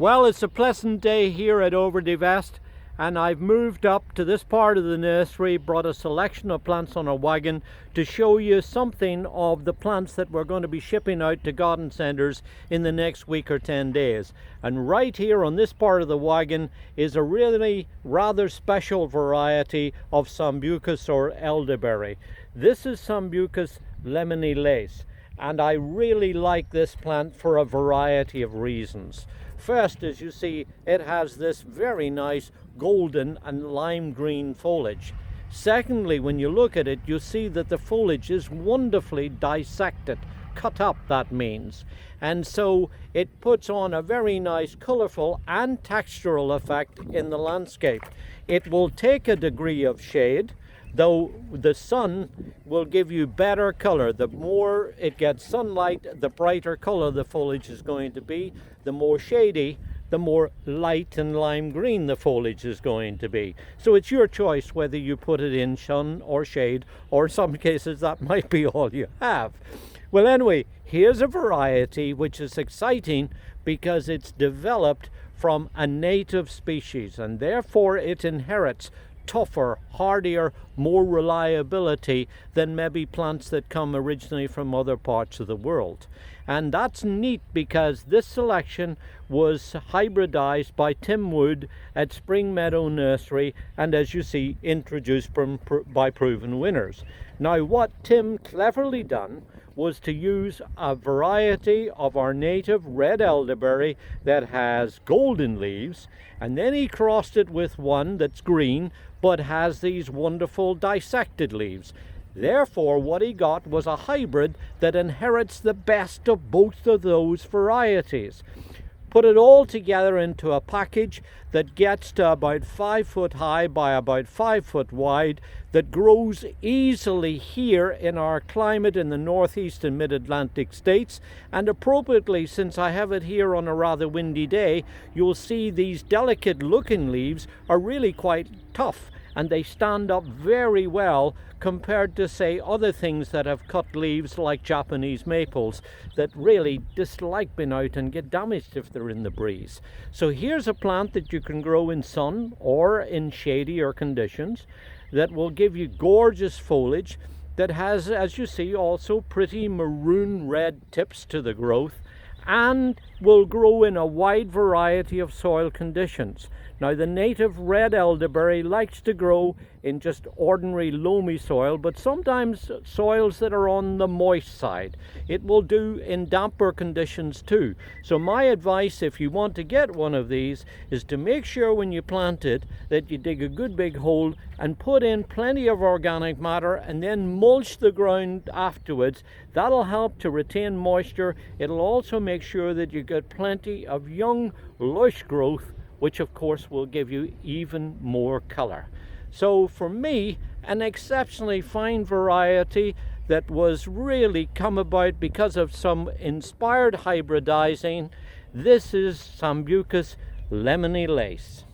Well, it's a pleasant day here at Overdevest, and I've moved up to this part of the nursery, brought a selection of plants on a wagon to show you something of the plants that we're going to be shipping out to garden centres in the next week or 10 days. And right here on this part of the wagon is a really rather special variety of Sambucus or elderberry. This is Sambucus Lemony Lace, and I really like this plant for a variety of reasons. First, as you see, it has this very nice golden and lime green foliage. Secondly, when you look at it, you see that the foliage is wonderfully dissected, cut up, that means. And so it puts on a very nice colourful and textural effect in the landscape. It will take a degree of shade, though the sun will give you better color. The more it gets sunlight, the brighter color the foliage is going to be. The more shady, the more light and lime green the foliage is going to be. So it's your choice whether you put it in sun or shade, or in some cases that might be all you have. Well, anyway, here's a variety which is exciting because it's developed from a native species, and therefore it inherits tougher, hardier, more reliability than maybe plants that come originally from other parts of the world. And that's neat because this selection was hybridized by Tim Wood at Spring Meadow Nursery, and as you see, introduced by proven winners. Now, what Tim cleverly done was to use a variety of our native red elderberry that has golden leaves, and then he crossed it with one that's green but has these wonderful dissected leaves. Therefore, what he got was a hybrid that inherits the best of both of those varieties. Put it all together into a package that gets to about 5 foot high by about 5 foot wide, that grows easily here in our climate in the northeast and mid-Atlantic states, and appropriately, since I have it here on a rather windy day, you'll see these delicate looking leaves are really quite tough, and they stand up very well compared to, say, other things that have cut leaves like Japanese maples that really dislike being out and get damaged if they're in the breeze. So here's a plant that you can grow in sun or in shadier conditions that will give you gorgeous foliage that has, as you see, also pretty maroon red tips to the growth, and will grow in a wide variety of soil conditions. Now, the native red elderberry likes to grow in just ordinary loamy soil, but sometimes soils that are on the moist side. It will do in damper conditions too. So my advice, if you want to get one of these, is to make sure when you plant it that you dig a good big hole and put in plenty of organic matter, and then mulch the ground afterwards. That'll help to retain moisture. It'll also make sure that you get plenty of young lush growth, which of course will give you even more color. So for me, an exceptionally fine variety that was really come about because of some inspired hybridizing. This is Sambucus Lemony Lace.